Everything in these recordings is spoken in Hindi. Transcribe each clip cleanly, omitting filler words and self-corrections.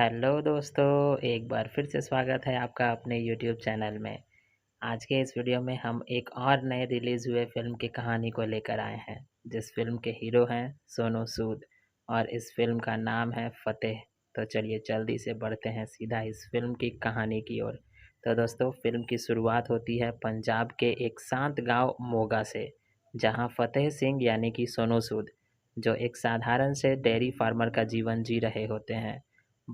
हेलो दोस्तों, एक बार फिर से स्वागत है आपका अपने यूट्यूब चैनल में। आज के इस वीडियो में हम एक और नए रिलीज़ हुए फ़िल्म की कहानी को लेकर आए हैं, जिस फ़िल्म के हीरो हैं सोनू सूद और इस फ़िल्म का नाम है फ़तेह। तो चलिए जल्दी से बढ़ते हैं सीधा इस फ़िल्म की कहानी की ओर। तो दोस्तों, फ़िल्म की शुरुआत होती है पंजाब के एक शांत गाँव मोगा से, जहाँ फ़तेह सिंह यानी कि सोनू सूद, जो एक साधारण से डेयरी फार्मर का जीवन जी रहे होते हैं।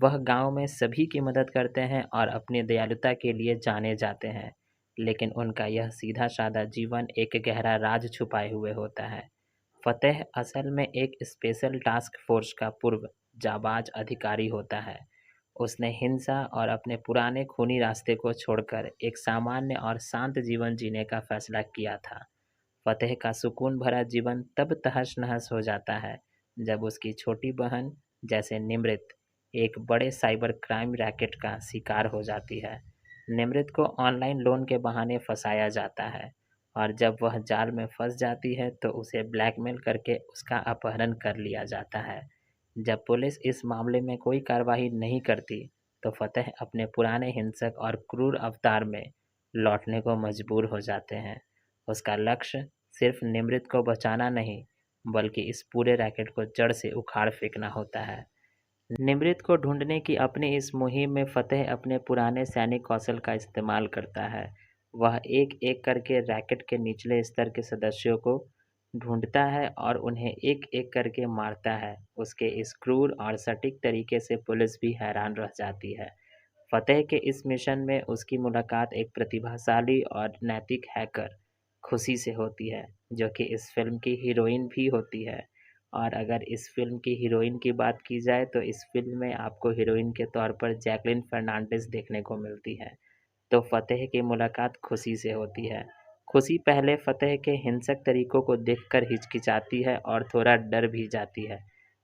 वह गांव में सभी की मदद करते हैं और अपनी दयालुता के लिए जाने जाते हैं, लेकिन उनका यह सीधा-साधा जीवन एक गहरा राज छुपाए हुए होता है। फतेह असल में एक स्पेशल टास्क फोर्स का पूर्व जाबाज अधिकारी होता है। उसने हिंसा और अपने पुराने खूनी रास्ते को छोड़कर एक सामान्य और शांत जीवन जीने का फैसला किया था। फतेह का सुकून भरा जीवन तब तहस-नहस हो जाता है, जब उसकी छोटी बहन, जैसे निमृत, एक बड़े साइबर क्राइम रैकेट का शिकार हो जाती है। निमृत को ऑनलाइन लोन के बहाने फंसाया जाता है और जब वह जाल में फंस जाती है तो उसे ब्लैकमेल करके उसका अपहरण कर लिया जाता है। जब पुलिस इस मामले में कोई कार्रवाई नहीं करती, तो फतेह अपने पुराने हिंसक और क्रूर अवतार में लौटने को मजबूर हो जाते हैं। उसका लक्ष्य सिर्फ निमृत को बचाना नहीं, बल्कि इस पूरे रैकेट को जड़ से उखाड़ फेंकना होता है। निमृत को ढूंढने की अपनी इस मुहिम में फतेह अपने पुराने सैनिक कौशल का इस्तेमाल करता है। वह एक-एक करके रैकेट के निचले स्तर के सदस्यों को ढूंढता है और उन्हें एक-एक करके मारता है। उसके इस क्रूर और सटीक तरीके से पुलिस भी हैरान रह जाती है। फतेह के इस मिशन में उसकी मुलाकात एक प्रतिभाशाली और नैतिक हैकर खुशी से होती है, जो कि इस फिल्म की हीरोइन भी होती है। और अगर इस फिल्म की हीरोइन की बात की जाए तो इस फिल्म में आपको हीरोइन के तौर पर जैकलीन फर्नांडिस देखने को मिलती है। तो फतेह की मुलाकात खुशी से होती है। खुशी पहले फतेह के हिंसक तरीकों को देखकर हिचकिचाती है और थोड़ा डर भी जाती है,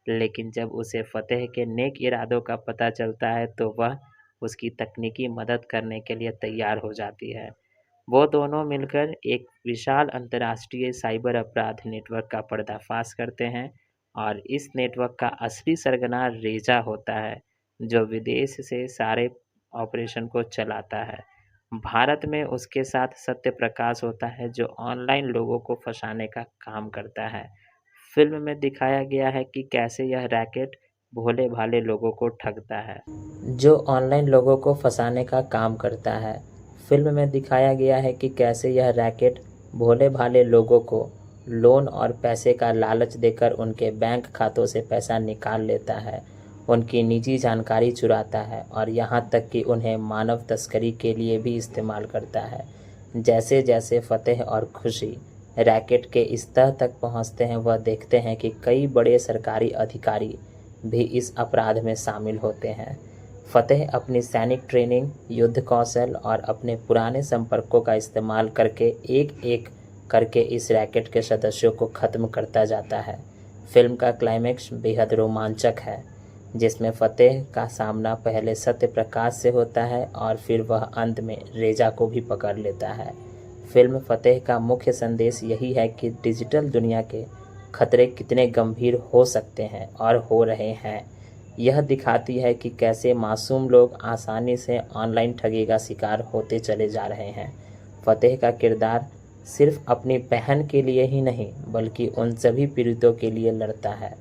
लेकिन जब उसे फतेह के नेक इरादों का पता चलता है तो वह उसकी तकनीकी मदद करने के लिए तैयार हो जाती है। वो दोनों मिलकर एक विशाल अंतर्राष्ट्रीय साइबर अपराध नेटवर्क का पर्दाफाश करते हैं और इस नेटवर्क का असली सरगना रेजा होता है, जो विदेश से सारे ऑपरेशन को चलाता है। भारत में उसके साथ सत्य प्रकाश होता है, जो ऑनलाइन लोगों को फंसाने का काम करता है। फिल्म में दिखाया गया है कि कैसे यह रैकेट भोले-भाले लोगों को ठगता है, जो ऑनलाइन लोगों को फंसाने का काम करता है। फिल्म में दिखाया गया है कि कैसे यह रैकेट भोले-भाले लोगों को लोन और पैसे का लालच देकर उनके बैंक खातों से पैसा निकाल लेता है, उनकी निजी जानकारी चुराता है और यहाँ तक कि उन्हें मानव तस्करी के लिए भी इस्तेमाल करता है। जैसे-जैसे फतेह और खुशी रैकेट के इस तह तक पहुँचते हैं, वह देखते हैं कि कई बड़े सरकारी अधिकारी भी इस अपराध में शामिल होते हैं। फतेह अपनी सैनिक ट्रेनिंग, युद्ध कौशल और अपने पुराने संपर्कों का इस्तेमाल करके एक-एक करके इस रैकेट के सदस्यों को ख़त्म करता जाता है। फिल्म का क्लाइमेक्स बेहद रोमांचक है, जिसमें फतेह का सामना पहले सत्य प्रकाश से होता है और फिर वह अंत में रेजा को भी पकड़ लेता है। फिल्म फतेह का मुख्य संदेश यही है कि डिजिटल दुनिया के खतरे कितने गंभीर हो सकते हैं और हो रहे हैं। यह दिखाती है कि कैसे मासूम लोग आसानी से ऑनलाइन ठगी का शिकार होते चले जा रहे हैं। फतेह का किरदार सिर्फ अपनी बहन के लिए ही नहीं, बल्कि उन सभी पीड़ितों के लिए लड़ता है।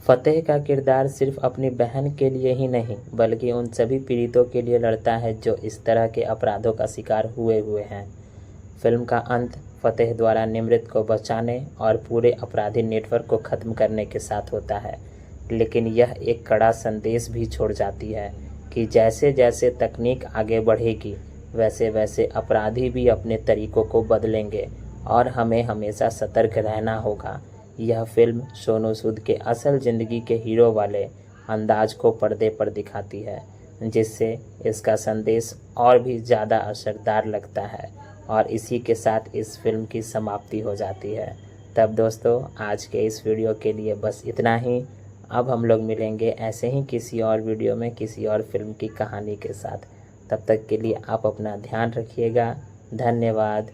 फतेह का किरदार सिर्फ अपनी बहन के लिए ही नहीं, बल्कि उन सभी पीड़ितों के लिए लड़ता है जो इस तरह के अपराधों का शिकार हुए हैं। फिल्म का अंत फतेह द्वारा निमृत को बचाने और पूरे अपराधी नेटवर्क को ख़त्म करने के साथ होता है, लेकिन यह एक कड़ा संदेश भी छोड़ जाती है कि जैसे-जैसे तकनीक आगे बढ़ेगी, वैसे-वैसे अपराधी भी अपने तरीकों को बदलेंगे और हमें हमेशा सतर्क रहना होगा। यह फिल्म सोनू सूद के असल ज़िंदगी के हीरो वाले अंदाज को पर्दे पर दिखाती है, जिससे इसका संदेश और भी ज़्यादा असरदार लगता है और इसी के साथ इस फिल्म की समाप्ति हो जाती है। तब दोस्तों, आज के इस वीडियो के लिए बस इतना ही। अब हम लोग मिलेंगे ऐसे ही किसी और वीडियो में किसी और फिल्म की कहानी के साथ। तब तक के लिए आप अपना ध्यान रखिएगा। धन्यवाद।